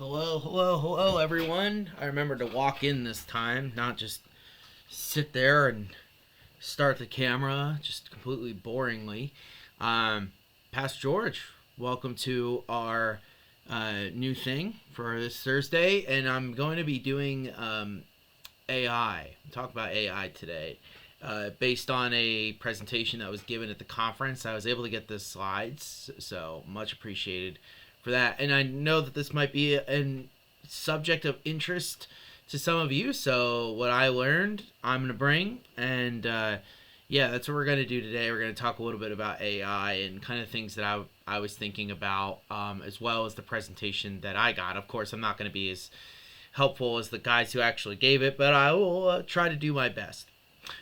Hello, hello, hello, everyone. I remember to walk in this time, not just sit there and start the camera, just completely boringly. Pastor George, welcome to our new thing for this Thursday, and I'm going to be doing AI. Talk about AI today. Based on a presentation that was given at the conference, I was able to get the slides, so much appreciated for that. And I know that this might be a subject of interest to some of you, so what I learned, I'm going to bring. And yeah, that's what we're going to do today. We're going to talk a little bit about AI and kind of things that I was thinking about, as well as the presentation that I got. Of course, I'm not going to be as helpful as the guys who actually gave it, but I will try to do my best.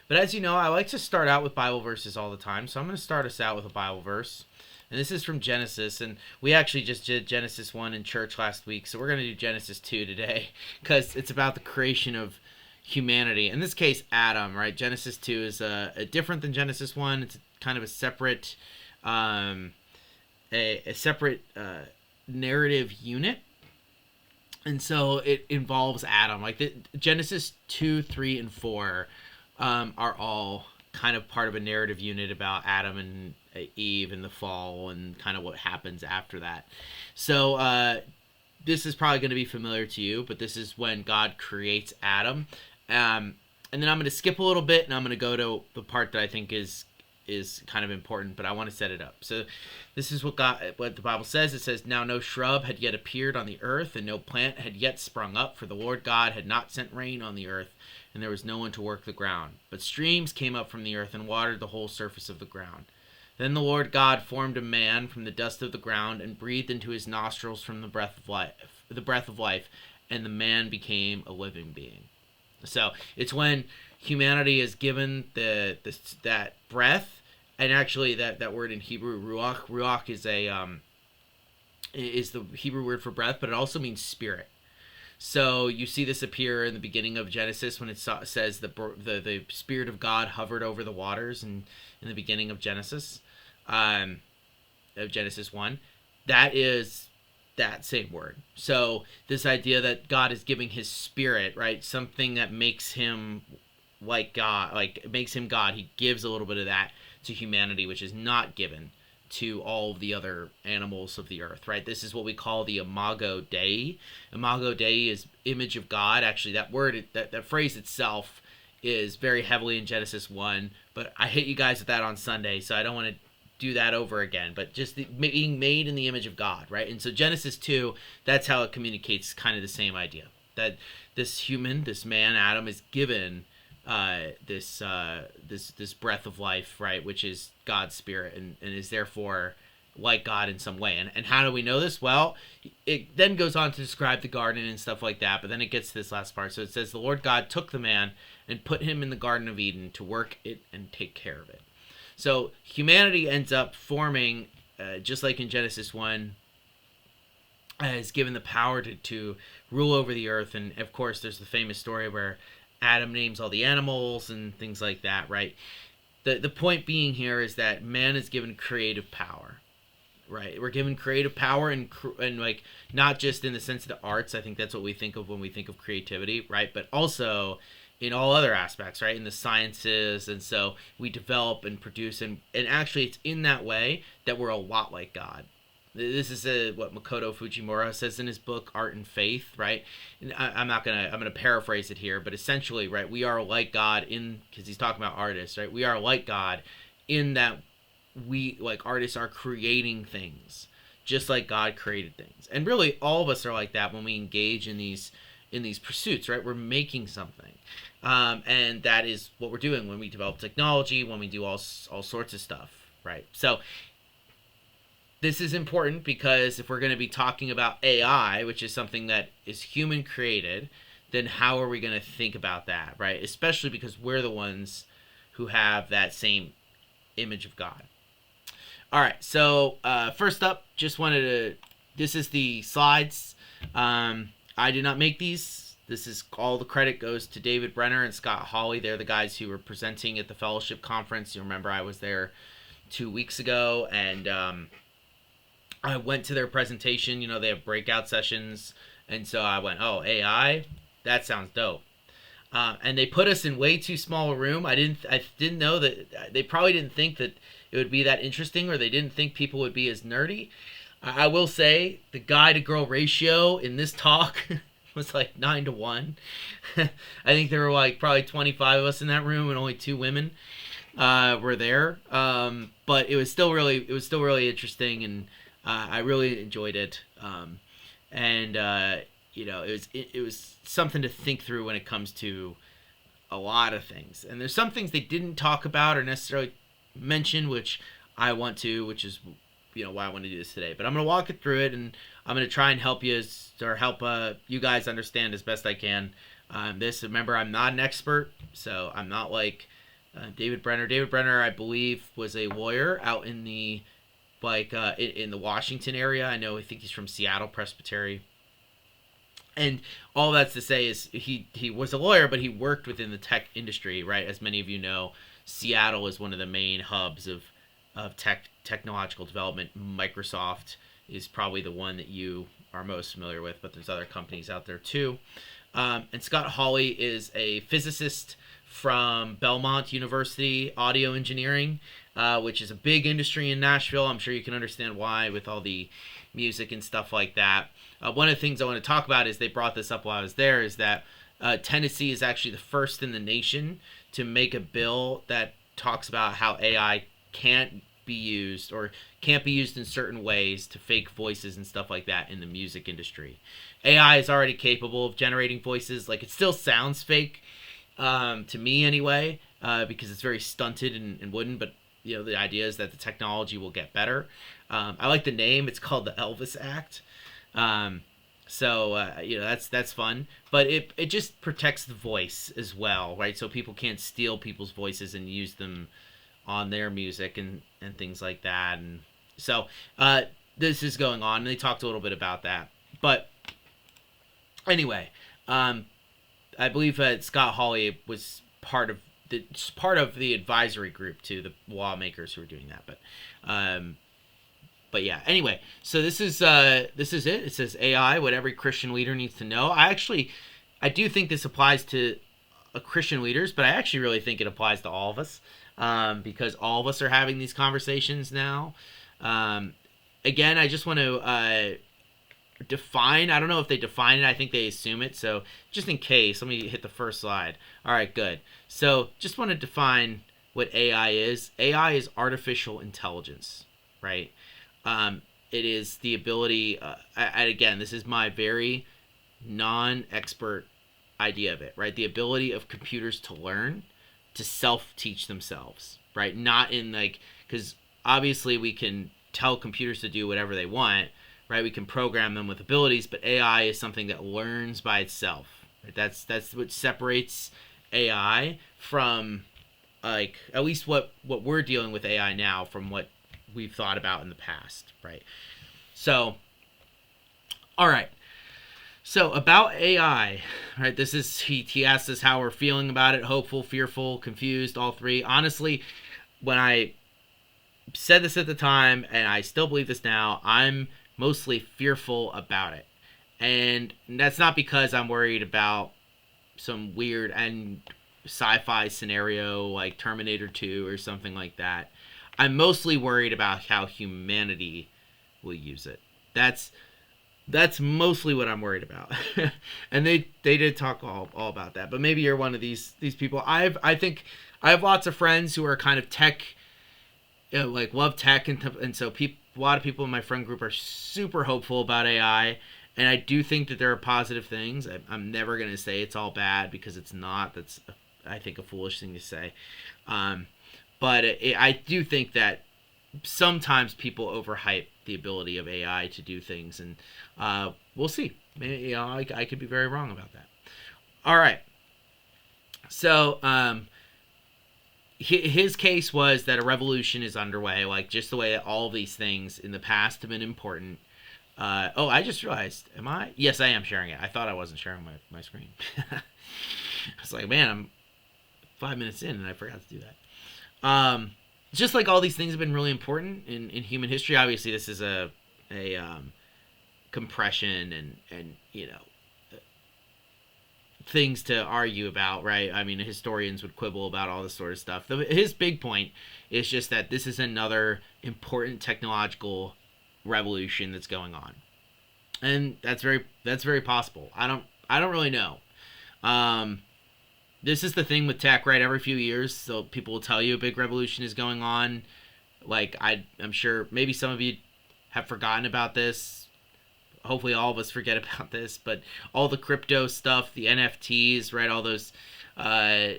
But as you know, I like to start out with Bible verses all the time, so I'm going to start us out with a Bible verse. And this is from Genesis, and we actually just did Genesis 1 in church last week, so we're going to do Genesis 2 today, because it's about the creation of humanity. In this case, Adam, right? Genesis 2 is different than Genesis 1. It's kind of a separate, narrative unit. And so it involves Adam. Like Genesis 2, 3, and 4 are all kind of part of a narrative unit about Adam and Eve and the fall and kind of what happens after that. So this is probably going to be familiar to you, but this is when God creates Adam. And then I'm going to skip a little bit, and I'm going to go to the part that I think is kind of important, but I want to set it up. So this is what the Bible says. It says, "Now no shrub had yet appeared on the earth, and no plant had yet sprung up, for the Lord God had not sent rain on the earth, and there was no one to work the ground. But streams came up from the earth and watered the whole surface of the ground. Then the Lord God formed a man from the dust of the ground and breathed into his nostrils from the breath of life, and the man became a living being." So it's when humanity is given that breath, and actually that word in Hebrew, ruach. Ruach is the Hebrew word for breath, but it also means spirit. So you see this appear in the beginning of Genesis when it says the Spirit of God hovered over the waters, and in the beginning of Genesis 1. That is that same word. So this idea that God is giving his spirit, right? Something that makes him like God, like makes him God. He gives a little bit of that to humanity, which is not given to all of the other animals of the earth, right? This is what we call the Imago Dei. Imago Dei is image of God. Actually, that word, that phrase itself is very heavily in Genesis 1, but I hit you guys with that on Sunday, so I don't want to do that over again, but just being made in the image of God, right? And so Genesis 2, that's how it communicates kind of the same idea, that this man, Adam, is given this breath of life, right, which is God's spirit, and is therefore like God in some way. And how do we know this? Well, it then goes on to describe the garden and stuff like that, but then it gets to this last part. So it says, "The Lord God took the man and put him in the Garden of Eden to work it and take care of it." So humanity ends up forming, just like in Genesis 1, is given the power to rule over the earth. And of course, there's the famous story where Adam names all the animals and things like that, right? The point being here is that man is given creative power, right? We're given creative power, and like not just in the sense of the arts. I think that's what we think of when we think of creativity, right? But also in all other aspects, right? In the sciences. And so we develop and produce, and actually it's in that way that we're a lot like God. This is what Makoto Fujimura says in his book Art and Faith, right? And I'm gonna paraphrase it here, but essentially, right, we are like God because he's talking about artists, right? We are like God in that we, like artists, are creating things just like God created things. And really all of us are like that when we engage in these pursuits, right? We're making something. And that is what we're doing when we develop technology, when we do all sorts of stuff, right? So this is important because if we're going to be talking about AI, which is something that is human created, then how are we going to think about that, right? Especially because we're the ones who have that same image of God. All right, so first up, this is the slides. I did not make these. This is all the credit goes to David Brenner and Scott Hawley. They're the guys who were presenting at the fellowship conference. You remember I was there 2 weeks ago, and I went to their presentation. They have breakout sessions And so I went, oh, AI, that sounds dope. And they put us in way too small a room. I didn't know that they probably didn't think that it would be that interesting, or they didn't think people would be as nerdy. I will say the guy to girl ratio in this talk was like 9 to 1. I think there were like probably 25 of us in that room, and only 2 women were there. But it was still really interesting, and I really enjoyed it. And it was something to think through when it comes to a lot of things. And there's some things they didn't talk about or necessarily mention, which I want to, which is why I want to do this today. But I'm gonna walk it through it, and I'm gonna try and help you help you guys understand as best I can. Remember, I'm not an expert, so I'm not like David Brenner. David Brenner, I believe, was a lawyer out in the in the Washington area. I think he's from Seattle Presbytery. And all that's to say is he was a lawyer, but he worked within the tech industry, right? As many of you know, Seattle is one of the main hubs of technological development. Microsoft is probably the one that you are most familiar with, but there's other companies out there too. And Scott Hawley is a physicist from Belmont University, audio engineering, which is a big industry in Nashville. I'm sure you can understand why with all the music and stuff like that. One of the things I want to talk about is they brought this up while I was there, is that Tennessee is actually the first in the nation to make a bill that talks about how AI can't be used in certain ways to fake voices and stuff like that in the music industry. AI is already capable of generating voices. Like, it still sounds fake to me anyway, because it's very stunted and wooden, but the idea is that the technology will get better. I like the name. It's called the Elvis Act. That's fun, but it just protects the voice as well, right? So people can't steal people's voices and use them on their music and things like that. And so this is going on, and they talked a little bit about that. But anyway, I believe that Scott Hawley was part of the advisory group to the lawmakers who were doing that. But yeah, anyway, so this is it. It says AI, what every Christian leader needs to know. I do think this applies to Christian leaders, but I actually really think it applies to all of us, because all of us are having these conversations now. Again, I just want to define. I don't know if they define it. I think they assume it. So just in case, let me hit the first slide. All right, good. So just want to define what AI is. AI is artificial intelligence, right? It is the ability, and again, this is my very non-expert idea of it, right? The ability of computers to learn, to self-teach themselves, right? Not in because obviously we can tell computers to do whatever they want, right? We can program them with abilities, but AI is something that learns by itself. Right? That's what separates AI from, at least what we're dealing with AI now from what we've thought about in the past, right? So, all right. So about AI, right? This is he asked us how we're feeling about it: hopeful, fearful, confused, all three. Honestly, when I said this at the time, and I still believe this now, I'm mostly fearful about it, and that's not because I'm worried about some weird and sci-fi scenario like Terminator 2 or something like that. I'm mostly worried about how humanity will use it. That's mostly what I'm worried about. And they did talk all about that. But maybe you're one of these people. I think I have lots of friends who are kind of tech, love tech, and so a lot of people in my friend group are super hopeful about AI. And I do think that there are positive things. I'm never going to say it's all bad, because it's not. That's, I think, a foolish thing to say. But I do think that sometimes people overhype the ability of AI to do things, and we'll see. Maybe, I could be very wrong about that. All right. So his case was that a revolution is underway, just the way that all of these things in the past have been important. I just realized, am I? Yes, I am sharing it. I thought I wasn't sharing my screen. I was like, man, I'm 5 minutes in, and I forgot to do that. Just like all these things have been really important in human history. Obviously, this is a compression and things to argue about, right? I mean, historians would quibble about all this sort of stuff. His big point is just that this is another important technological revolution that's going on, and that's very possible. I don't really know. Um, this is the thing with tech, right? Every few years, so people will tell you a big revolution is going on. Like I'm sure maybe some of you have forgotten about this. Hopefully all of us forget about this, but all the crypto stuff, the NFTs, right? All those uh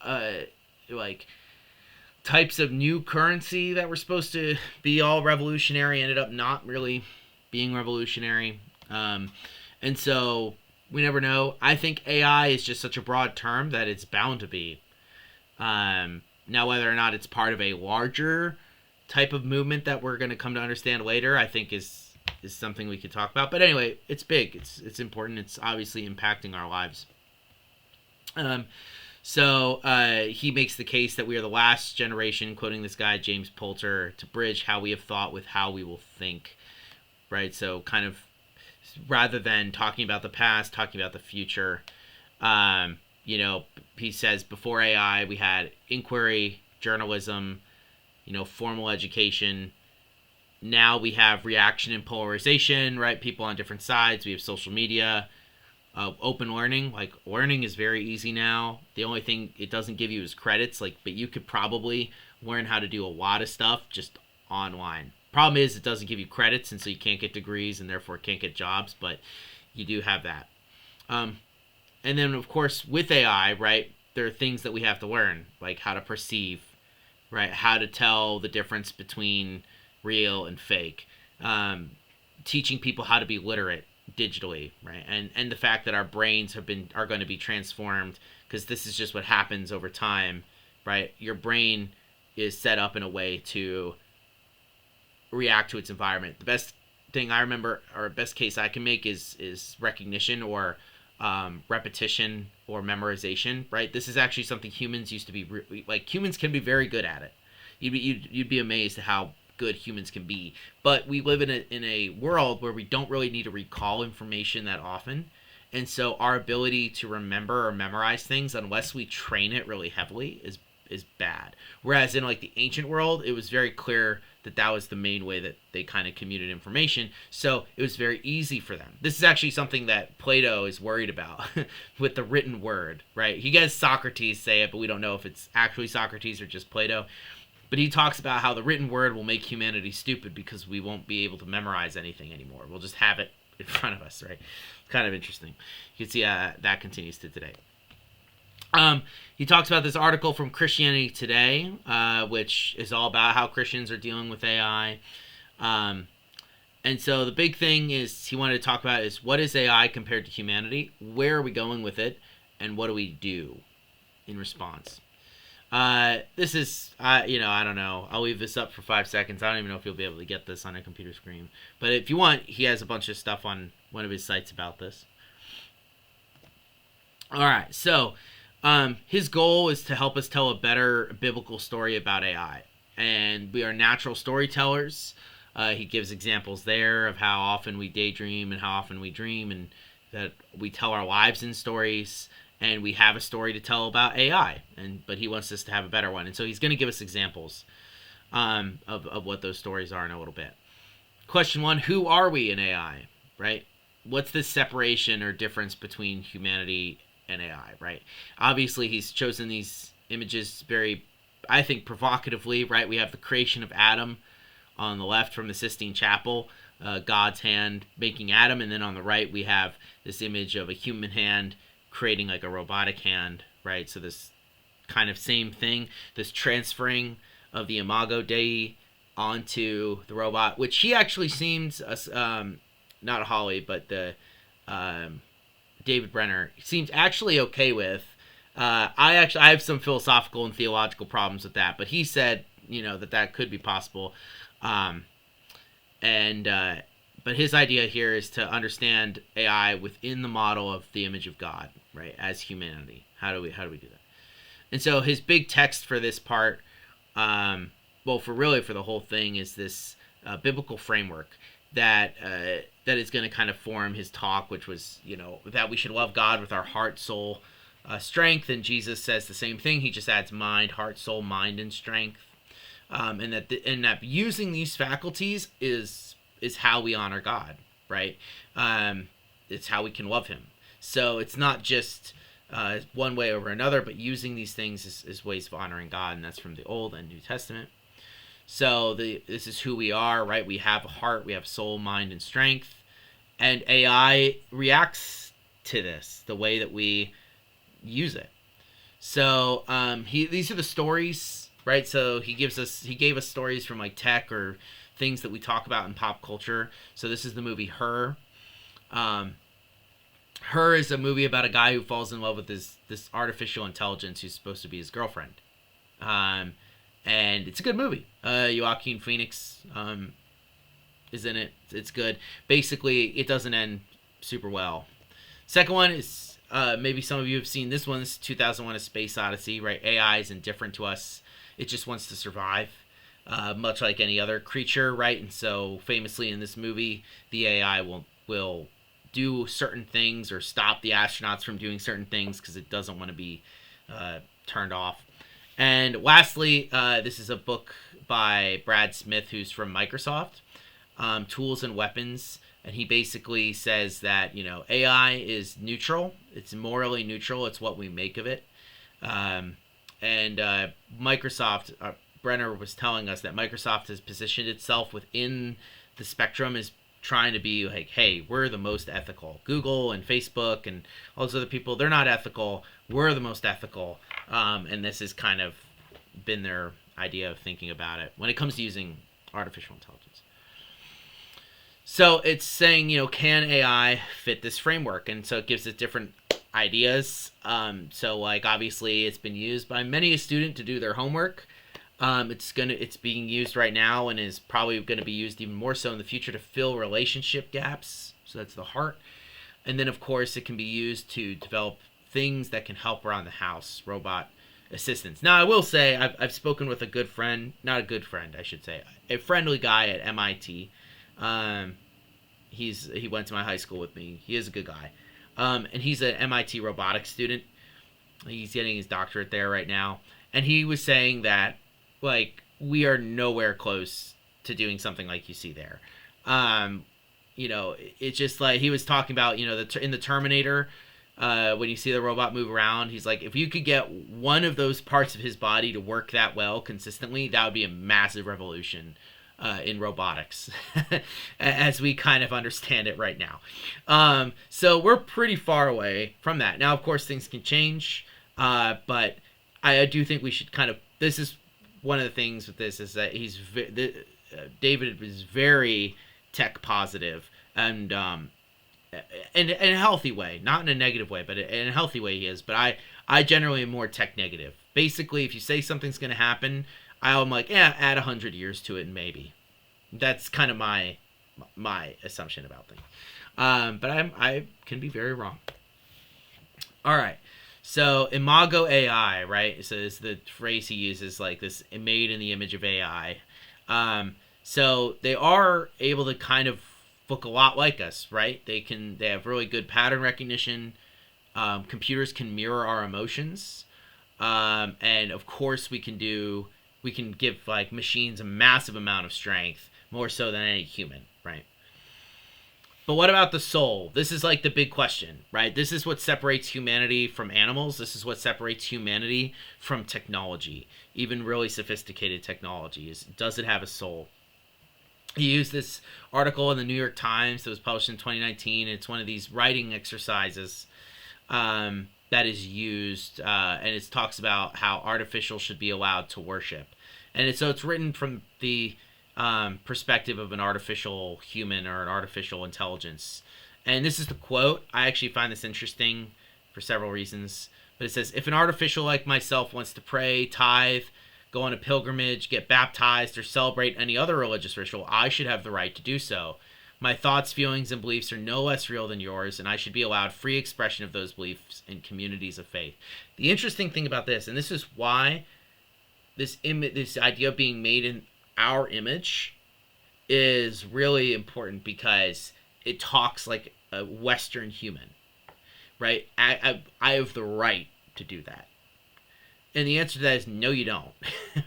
uh like types of new currency that were supposed to be all revolutionary ended up not really being revolutionary. And so we never know. I think AI is just such a broad term that it's bound to be. Now, whether or not it's part of a larger type of movement that we're going to come to understand later, I think is something we could talk about. But anyway, it's big. It's important. It's obviously impacting our lives. So he makes the case that we are the last generation, quoting this guy James Poulter, to bridge how we have thought with how we will think. Right. So kind of rather than talking about the past, talking about the future. He says before AI we had inquiry, journalism, formal education. Now we have reaction and polarization, right? People on different sides. We have social media, open learning. Like learning is very easy now. The only thing it doesn't give you is credits. But you could probably learn how to do a lot of stuff just online. Problem is it doesn't give you credits, and so you can't get degrees and therefore can't get jobs. But you do have that. And then of course with AI, right? There are things that we have to learn, like how to perceive, right? How to tell the difference between real and fake, teaching people how to be literate digitally, right? And the fact that our brains are going to be transformed, because this is just what happens over time, right? Your brain is set up in a way to react to its environment. The best thing I remember, or best case I can make, is recognition or repetition or memorization, right? This is actually something humans used to be humans can be very good at it. You'd be amazed at how good humans can be. But we live in a world where we don't really need to recall information that often. And so our ability to remember or memorize things, unless we train it really heavily, is bad. Whereas in the ancient world, it was very clear that was the main way that they kind of commuted information. So it was very easy for them. This is actually something that Plato is worried about with the written word, right? He gets Socrates say it, but we don't know if it's actually Socrates or just Plato. But he talks about how the written word will make humanity stupid because we won't be able to memorize anything anymore. We'll just have it in front of us, right? Kind of interesting. You can see that continues to today. He talks about this article from Christianity Today, which is all about how Christians are dealing with AI. And so the big thing he wanted to talk about is, what is AI compared to humanity? Where are we going with it? And what do we do in response? This is, I don't know. I'll leave this up for 5 seconds. I don't even know if you'll be able to get this on a computer screen. But if you want, he has a bunch of stuff on one of his sites about this. All right, so his goal is to help us tell a better biblical story about AI. And we are natural storytellers. He gives examples there of how often we daydream and how often we dream, and that we tell our lives in stories. And we have a story to tell about AI, but he wants us to have a better one. And so he's going to give us examples of what those stories are in a little bit. Question 1, who are we in AI, right? What's the separation or difference between humanity and AI, right? Obviously, he's chosen these images very, I think, provocatively, right? We have the creation of Adam on the left from the Sistine Chapel, God's hand making Adam. And then on the right, we have this image of a human hand creating a robotic hand, right? So this kind of same thing, this transferring of the imago Dei onto the robot, which he actually seems, not Holly, but the David Brenner seems actually okay with. I have some philosophical and theological problems with that, but he said, that could be possible. But his idea here is to understand AI within the model of the image of God, right, as humanity. How do we do that? And so his big text for this part, for the whole thing, is this biblical framework that that is going to kind of form his talk, which was, that we should love God with our heart, soul, strength. And Jesus says the same thing. He just adds mind, heart, soul, mind, and strength. And that using these faculties is how we honor God, right? It's how we can love Him. So it's not just one way over another, but using these things is ways of honoring God, and that's from the Old and New Testament. So this is who we are, right? We have a heart, we have soul, mind, and strength, and AI reacts to this, the way that we use it. So these are the stories, right? So he gave us stories from like tech or things that we talk about in pop culture. So this is the movie Her. Her is a movie about a guy who falls in love with this artificial intelligence who's supposed to be his girlfriend. And it's a good movie. Joaquin Phoenix is in it. It's good. Basically, it doesn't end super well. Second one is, maybe some of you have seen this one. This is 2001: A Space Odyssey, right? AI is indifferent to us. It just wants to survive, much like any other creature, right? And so famously in this movie, the AI will do certain things or stop the astronauts from doing certain things because it doesn't want to be turned off. And lastly, this is a book by Brad Smith, who's from Microsoft, Tools and Weapons. And he basically says that, AI is neutral. It's morally neutral. It's what we make of it. And Microsoft, Brenner was telling us that Microsoft has positioned itself within the spectrum as trying to be like, hey, we're the most ethical. Google and Facebook and all those other people, they're not ethical. We're the most ethical. And this has kind of been their idea of thinking about it when it comes to using artificial intelligence. So it's saying, can AI fit this framework? And so it gives it different ideas. So like obviously it's been used by many a student to do their homework. It's being used right now and is probably going to be used even more so in the future to fill relationship gaps. So that's the heart. And then of course it can be used to develop things that can help around the house, robot assistants. Now I will say I've spoken with a good friend, not a good friend, I should say, a friendly guy at MIT. He went to my high school with me. He is a good guy. And he's an MIT robotics student. He's getting his doctorate there right now. And he was saying that, like, we are nowhere close to doing something like you see there. It's just like he was talking about, in the Terminator, when you see the robot move around, he's like, if you could get one of those parts of his body to work that well consistently, that would be a massive revolution in robotics as we kind of understand it right now. So we're pretty far away from that. Now, of course, things can change, but I do think we should this is one of the things with this is that David is very tech positive and in a healthy way, not in a negative way, but in a healthy way he is. But I generally am more tech negative. Basically, if you say something's going to happen, I'm like, yeah, add 100 years to it and maybe. That's kind of my assumption about things. But I can be very wrong. All right. So imago AI, right? So is the phrase he uses, like this made in the image of AI. So they are able to kind of look a lot like us, right? They have really good pattern recognition. Computers can mirror our emotions. And of course we can give like machines a massive amount of strength, more so than any human, right? But what about the soul? This is like the big question, right? This is what separates humanity from animals. This is what separates humanity from technology, even really sophisticated technology. Does it have a soul? He used this article in the New York Times that was published in 2019. It's one of these writing exercises that is used, and it talks about how artificial should be allowed to worship. And it's written from the perspective of an artificial human or an artificial intelligence. And this is the quote. I actually find this interesting for several reasons. But it says, if an artificial like myself wants to pray, tithe, go on a pilgrimage, get baptized, or celebrate any other religious ritual, I should have the right to do so. My thoughts, feelings, and beliefs are no less real than yours, and I should be allowed free expression of those beliefs in communities of faith. The interesting thing about this, and this is why this idea of being made in our image is really important, because it talks like a Western human, right? I have the right to do that. And the answer to that is no, you don't.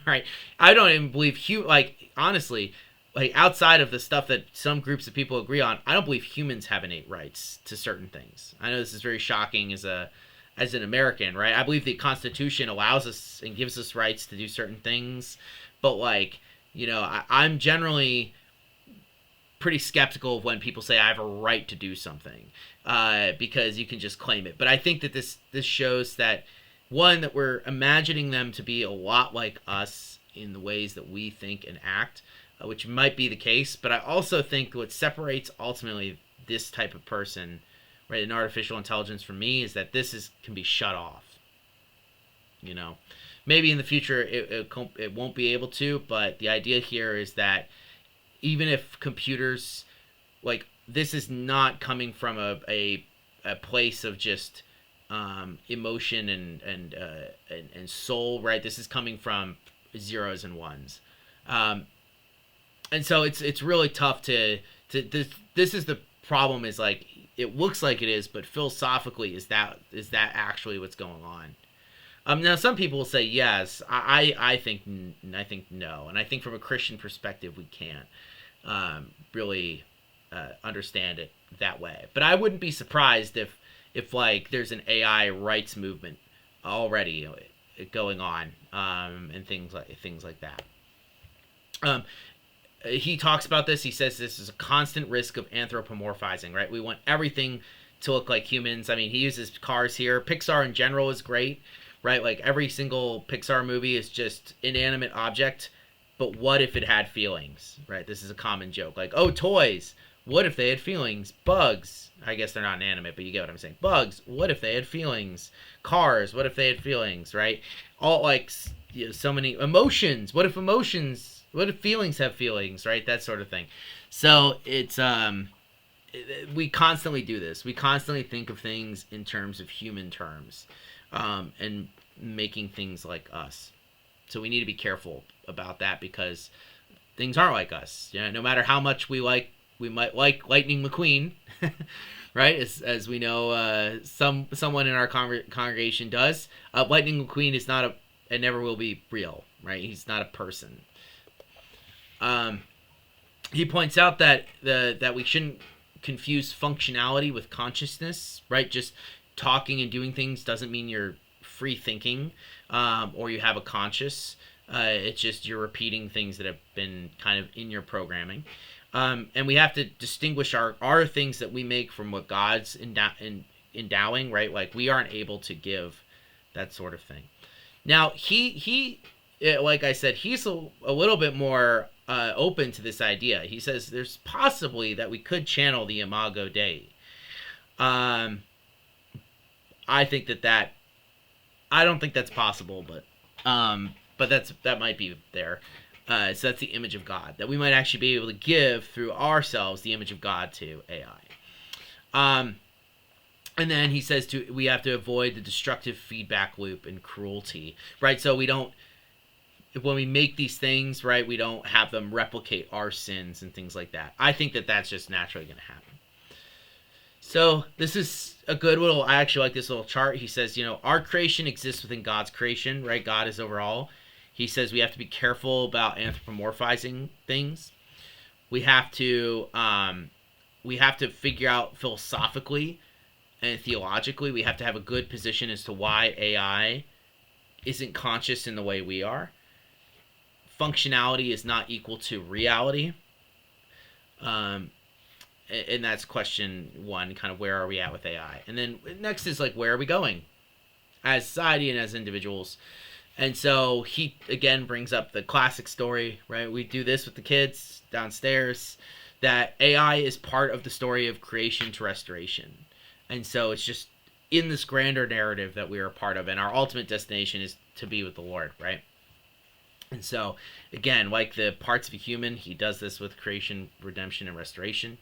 Right? I don't even believe like honestly, like outside of the stuff that some groups of people agree on, I don't believe humans have innate rights to certain things. I know this is very shocking as an American, right? I believe the Constitution allows us and gives us rights to do certain things, but like, I'm generally pretty skeptical of when people say I have a right to do something, because you can just claim it. But I think that this shows that, one, that we're imagining them to be a lot like us in the ways that we think and act, which might be the case. But I also think what separates ultimately this type of person, right, in artificial intelligence from me, is that can be shut off. Maybe in the future it won't be able to, but the idea here is that even if computers, like, this is not coming from a place of just emotion and soul, right? This is coming from zeros and ones, and so it's really tough to this is the problem, is like, it looks like it is, but philosophically, is that actually what's going on? Now some people will say yes. I think no, and I think from a Christian perspective we can't really understand it that way. But I wouldn't be surprised if like there's an AI rights movement already going on, and things like that. He talks about this. He says this is a constant risk of anthropomorphizing, right? We want everything to look like humans. I mean, he uses cars here. Pixar in general is great, right? Like, every single Pixar movie is just inanimate object. But what if it had feelings, right? This is a common joke. Like, oh, toys. What if they had feelings? Bugs. I guess they're not inanimate, but you get what I'm saying. Bugs. What if they had feelings? Cars. What if they had feelings, right? All, like, so many emotions. What if feelings have feelings, right? That sort of thing. So it's we constantly do this. We constantly think of things in terms of human terms, and making things like us. So we need to be careful about that, because things aren't like us. No matter how much we might like Lightning McQueen, right? As we know, someone in our congregation does. Lightning McQueen is not and never will be real, right? He's not a person. He points out that we shouldn't confuse functionality with consciousness, right? Just talking and doing things doesn't mean you're free thinking, or you have a conscious. It's just you're repeating things that have been kind of in your programming. And we have to distinguish our things that we make from what God's endowing, right? Like, we aren't able to give that sort of thing. Now, he like I said, he's a little bit more open to this idea. He says there's possibly that we could channel the Imago Dei. I think that I don't think that's possible, but that might be there. So that's the image of God, that we might actually be able to give through ourselves the image of God to AI. And then he says we have to avoid the destructive feedback loop and cruelty, right? So when we make these things, right, we don't have them replicate our sins and things like that. I think that's just naturally going to happen. So this is a good little, I actually like this little chart. He says, our creation exists within God's creation, right? God is overall. He says we have to be careful about anthropomorphizing things. We have to figure out philosophically and theologically, we have to have a good position as to why AI isn't conscious in the way we are. Functionality is not equal to reality. And that's question one, kind of where are we at with AI? And then next is like, where are we going as society and as individuals? And so he, again, brings up the classic story, right? We do this with the kids downstairs, that AI is part of the story of creation to restoration. And so it's just in this grander narrative that we are a part of, and our ultimate destination is to be with the Lord, right? And so, again, like the parts of a human, he does this with creation, redemption, and restoration.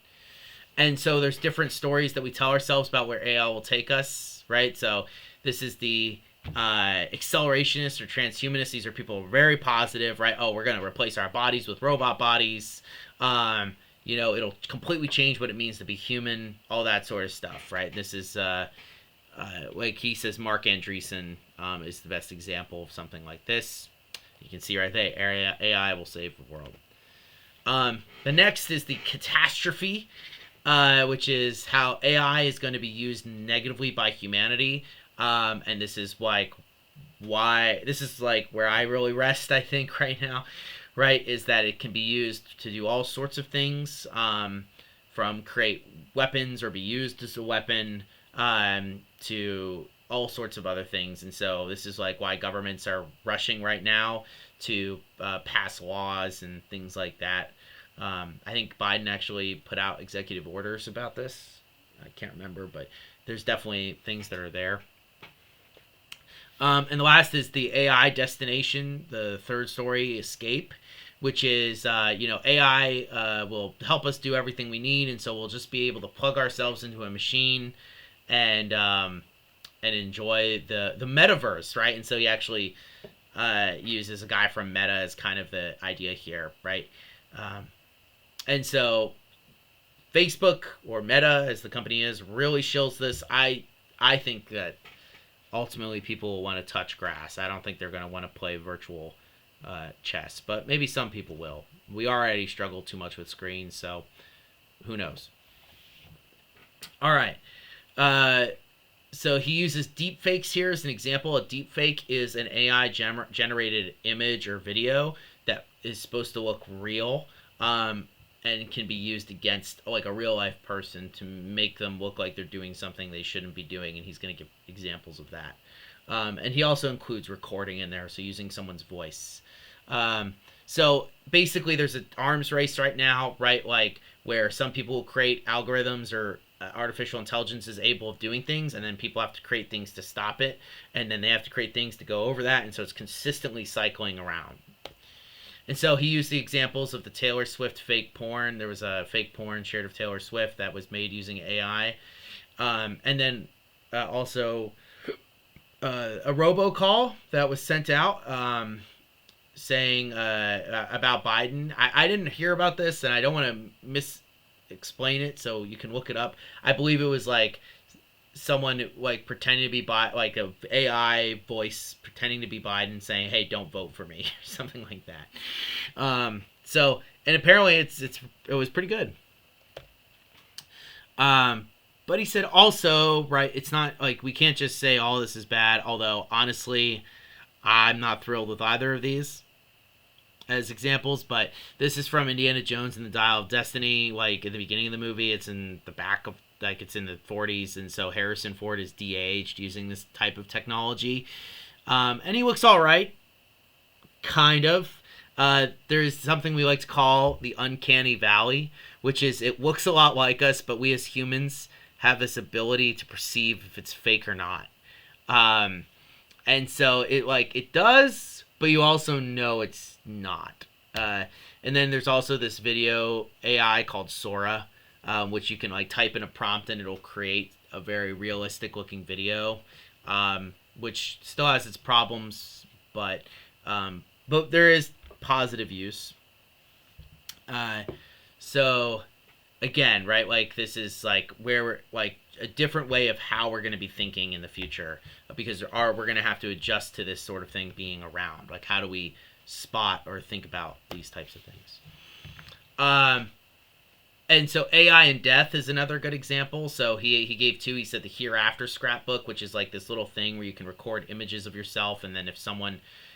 And so there's different stories that we tell ourselves about where AI will take us, right? So this is the accelerationists or transhumanists. These are people very positive, right? Oh, we're going to replace our bodies with robot bodies. it'll completely change what it means to be human, all that sort of stuff, right? This is like he says, Mark Andreessen is the best example of something like this. You can see right there, AI will save the world. The next is the catastrophe, which is how AI is going to be used negatively by humanity. And this is why this is like where I really rest, I think, right now, right, is that it can be used to do all sorts of things, from create weapons or be used as a weapon, to all sorts of other things. And so this is like why governments are rushing right now to pass laws and things like that. I think Biden actually put out executive orders about this. I can't remember, but there's definitely things that are there. And the last is the AI destination, the third story, escape, which is, AI will help us do everything we need, and so we'll just be able to plug ourselves into a machine and enjoy the metaverse, right? And so he actually uses a guy from Meta as kind of the idea here, right? And so Facebook, or Meta as the company is, really shills this. I think that ultimately people will want to touch grass. I don't think they're going to want to play virtual chess, but maybe some people will. We already struggle too much with screens, so who knows? All right. So he uses deepfakes here as an example. A deepfake is an AI generated image or video that is supposed to look real, and can be used against like a real life person to make them look like they're doing something they shouldn't be doing, and he's going to give examples of that. And he also includes recording in there, so using someone's voice. So basically there's an arms race right now, right? Like where some people will create algorithms, or artificial intelligence is able of doing things, and then people have to create things to stop it, and then they have to create things to go over that, and so it's consistently cycling around. And so he used the examples of the Taylor Swift fake porn. There was a fake porn shared of Taylor Swift that was made using AI. And then also a robocall that was sent out saying about Biden. I didn't hear about this, and I don't want to explain it, so you can look it up. I believe it was like someone like pretending to be like a AI voice pretending to be Biden, saying, "Hey, don't vote for me," or something like that. So, and apparently it was pretty good. But he said also, right, it's not like we can't just say all this is bad. Although honestly, I'm not thrilled with either of these as examples. But this is from Indiana Jones and the Dial of Destiny. Like at the beginning of the movie, it's in the back of, like, it's in the 40s, and so Harrison Ford is de-aged using this type of technology, and he looks all right, kind of. There's something we like to call the uncanny valley, which is it looks a lot like us, but we as humans have this ability to perceive if it's fake or not. And so it does, but you also know it's not. And then there's also this video AI called Sora, which you can like type in a prompt and it'll create a very realistic looking video, which still has its problems, but there is positive use. So again, right, like this is like where we're like a different way of how we're going to be thinking in the future, because we're going to have to adjust to this sort of thing being around. Like how do we spot or think about these types of things? And so AI and death is another good example. So he gave two. He said the Hereafter scrapbook, which is like this little thing where you can record images of yourself, and then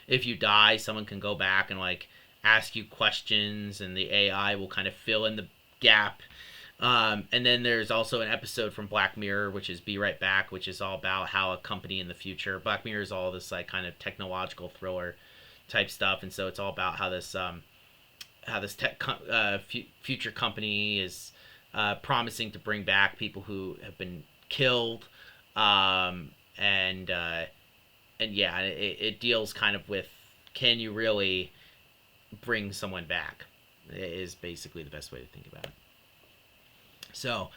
if you die, someone can go back and like ask you questions, and the AI will kind of fill in the gap. And then there's also an episode from Black Mirror, which is Be Right Back, which is all about how a company in the future. Black Mirror is all this like kind of technological thriller type stuff, and so it's all about how this future company is promising to bring back people who have been killed, and yeah, it deals kind of with, can you really bring someone back, is basically the best way to think about it. So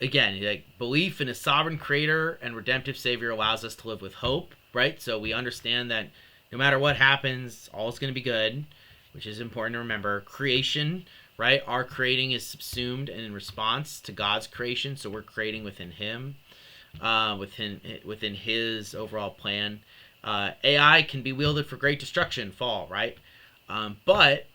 again, like belief in a sovereign creator and redemptive savior allows us to live with hope, right? So we understand that no matter what happens, all is going to be good, which is important to remember. Creation, right? Our creating is subsumed and in response to God's creation, so we're creating within Him, within His overall plan. AI can be wielded for great destruction, fall, right? But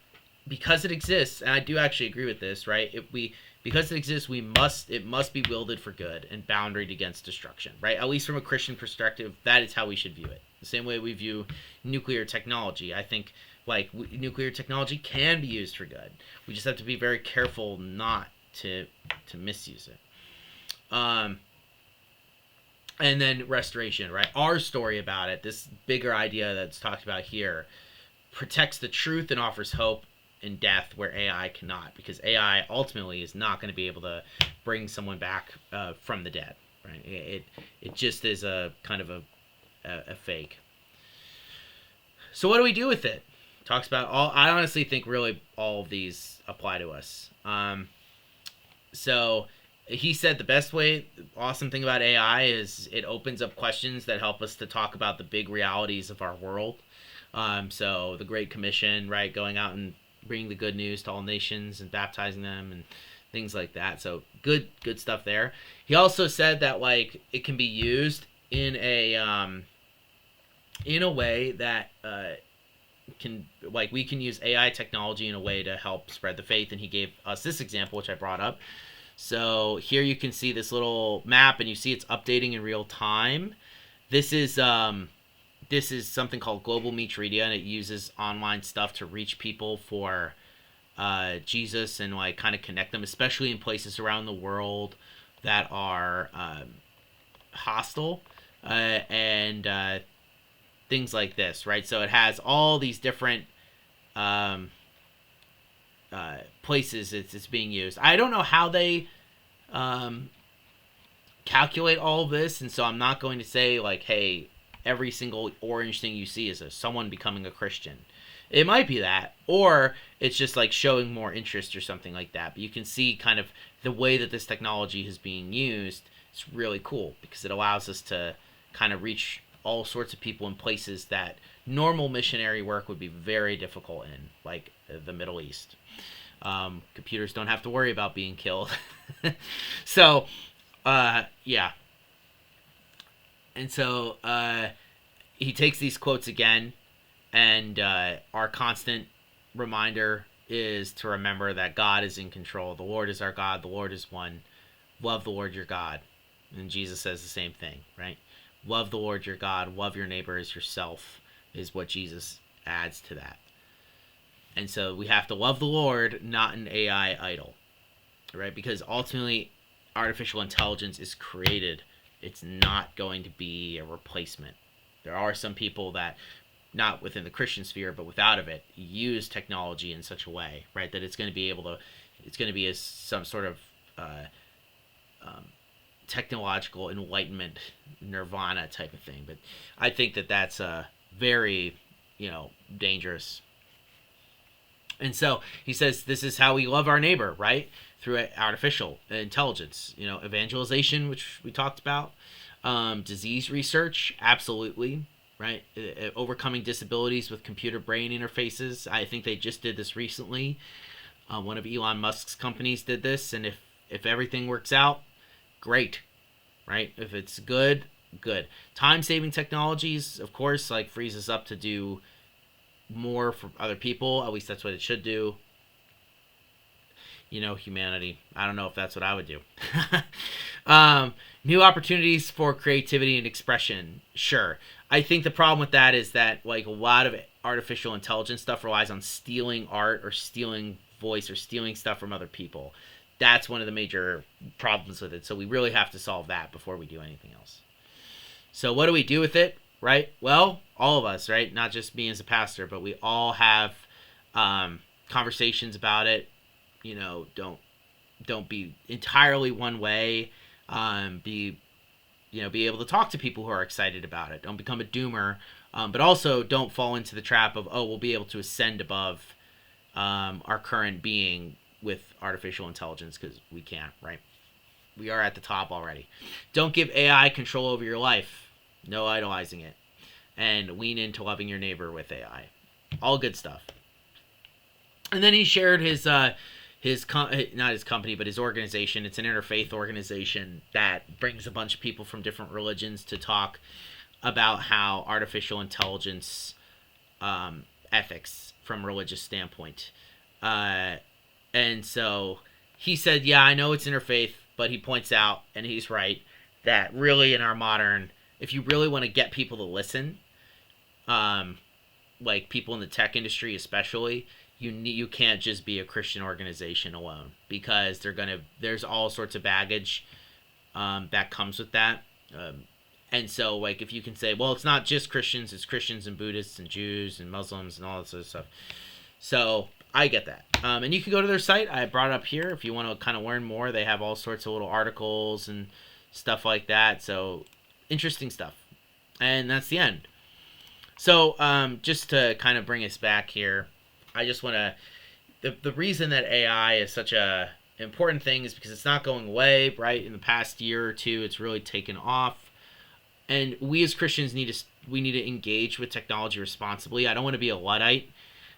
because it exists, and I do actually agree with this, right? If we Because it exists, it must be wielded for good and boundaried against destruction, right? At least from a Christian perspective, that is how we should view it. The same way we view nuclear technology. I think nuclear technology can be used for good. We just have to be very careful not to misuse it. And then restoration, right? Our story about it, this bigger idea that's talked about here, protects the truth and offers hope in death where AI cannot, because AI ultimately is not going to be able to bring someone back from the dead, right? It just is a kind of a fake. So what do we do with it? Talks about all. I honestly think really all of these apply to us. So he said the best way, awesome thing about AI is it opens up questions that help us to talk about the big realities of our world. So the Great Commission, right, going out and bringing the good news to all nations and baptizing them and things like that. So good stuff there. He also said that it can be used in a way that we can use AI technology in a way to help spread the faith. And he gave us this example, which I brought up. So here you can see this little map, and you see it's updating in real time. This is something called Global Media, and it uses online stuff to reach people for Jesus and kind of connect them, especially in places around the world that are hostile and things like this, right? So it has all these different places it's being used. I don't know how they calculate all of this, and so I'm not going to say hey, every single orange thing you see is someone becoming a Christian. It might be that, or it's just showing more interest or something like that. But you can see kind of the way that this technology is being used. It's really cool because it allows us to kind of reach all sorts of people in places that normal missionary work would be very difficult in, like the Middle East. Computers don't have to worry about being killed. So, yeah. And so he takes these quotes again, and our constant reminder is to remember that God is in control. The Lord is our God. The Lord is one. Love the Lord your God. And Jesus says the same thing, right? Love the Lord your God. Love your neighbor as yourself is what Jesus adds to that. And so we have to love the Lord, not an AI idol, right? Because ultimately, artificial intelligence is created. It's not going to be a replacement. There are some people that, not within the Christian sphere, but without of it, use technology in such a way, right, that it's going to be some sort of technological enlightenment, nirvana type of thing. But I think that that's very, dangerous. And so he says this is how we love our neighbor, right? Through artificial intelligence, evangelization, which we talked about, disease research, absolutely, right? Overcoming disabilities with computer brain interfaces. I think they just did this recently. One of Elon Musk's companies did this, and if everything works out, great, right? If it's good. Time-saving technologies, of course, frees us up to do more for other people. At least that's what it should do. Humanity. I don't know if that's what I would do. New opportunities for creativity and expression. Sure. I think the problem with that is that a lot of artificial intelligence stuff relies on stealing art or stealing voice or stealing stuff from other people. That's one of the major problems with it. So we really have to solve that before we do anything else. So what do we do with it? Right? Well, all of us, right? Not just me as a pastor, but we all have conversations about it. Don't be entirely one way. Be able to talk to people who are excited about it. Don't become a doomer, but also don't fall into the trap of we'll be able to ascend above our current being with artificial intelligence, because we can't, right? We are at the top already. Don't give AI control over your life. No idolizing it. And lean into loving your neighbor with AI. All good stuff. And then he shared his not his company, but his organization. It's an interfaith organization that brings a bunch of people from different religions to talk about how artificial intelligence ethics from a religious standpoint. And so he said, yeah, I know it's interfaith, but he points out, and he's right, that really in our modern, if you really want to get people to listen, like people in the tech industry especially, you can't just be a Christian organization alone, because there's all sorts of baggage that comes with that. And so, like, if you can say, well, it's not just Christians, it's Christians and Buddhists and Jews and Muslims and all that sort of stuff. So I get that. And you can go to their site. I brought it up here. If you want to kind of learn more, they have all sorts of little articles and stuff like that. So interesting stuff. And that's the end. So just to kind of bring us back here, I just want to... The reason that AI is such a important thing is because it's not going away, right? In the past year or two, it's really taken off. And we as Christians need to engage with technology responsibly. I don't want to be a Luddite.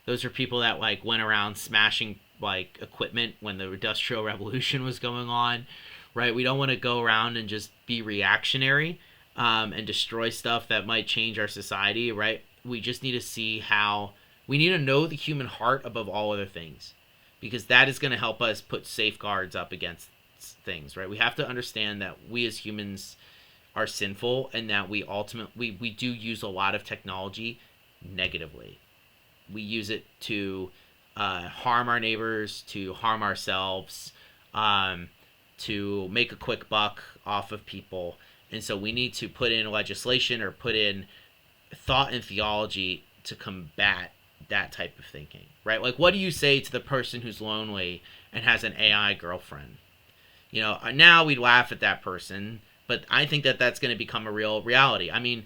Those are people that like went around smashing like equipment when the Industrial Revolution was going on, right? We don't want to go around and just be reactionary and destroy stuff that might change our society, right? We just need to see how... We need to know the human heart above all other things, because that is going to help us put safeguards up against things, right? We have to understand that we as humans are sinful, and that we do use a lot of technology negatively. We use it to harm our neighbors, to harm ourselves, to make a quick buck off of people. And so we need to put in legislation or put in thought and theology to combat that type of thinking, right? Like, what do you say to the person who's lonely and has an AI girlfriend? You know, now we'd laugh at that person, but I think that that's going to become a real reality. I mean,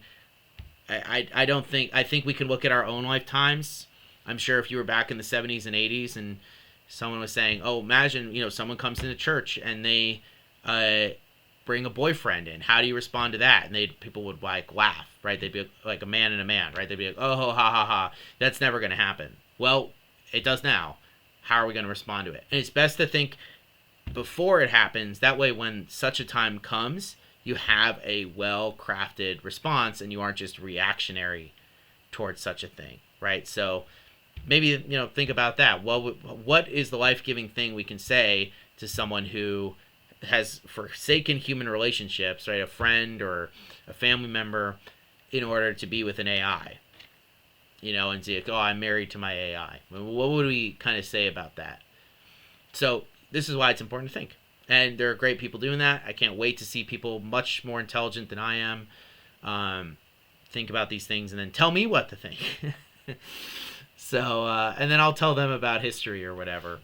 I don't think... I think we can look at our own lifetimes. I'm sure if you were back in the 70s and 80s and someone was saying, oh, imagine, you know, someone comes into church and they bring a boyfriend in. How do you respond to that? And people would like laugh, right? They'd be like a man and a man, right? They'd be like, oh, ha, ha, ha. That's never going to happen. Well, it does now. How are we going to respond to it? And it's best to think before it happens. That way, when such a time comes, you have a well-crafted response and you aren't just reactionary towards such a thing, right? So maybe, you know, think about that. Well, what is the life-giving thing we can say to someone who has forsaken human relationships, right? A friend or a family member, in order to be with an AI, you know, and say, oh, I'm married to my AI. What would we kind of say about that? So this is why it's important to think. And there are great people doing that. I can't wait to see people much more intelligent than I am think about these things and then tell me what to think. So, and then I'll tell them about history or whatever.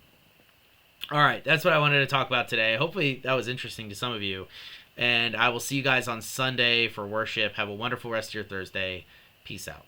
All right, that's what I wanted to talk about today. Hopefully that was interesting to some of you. And I will see you guys on Sunday for worship. Have a wonderful rest of your Thursday. Peace out.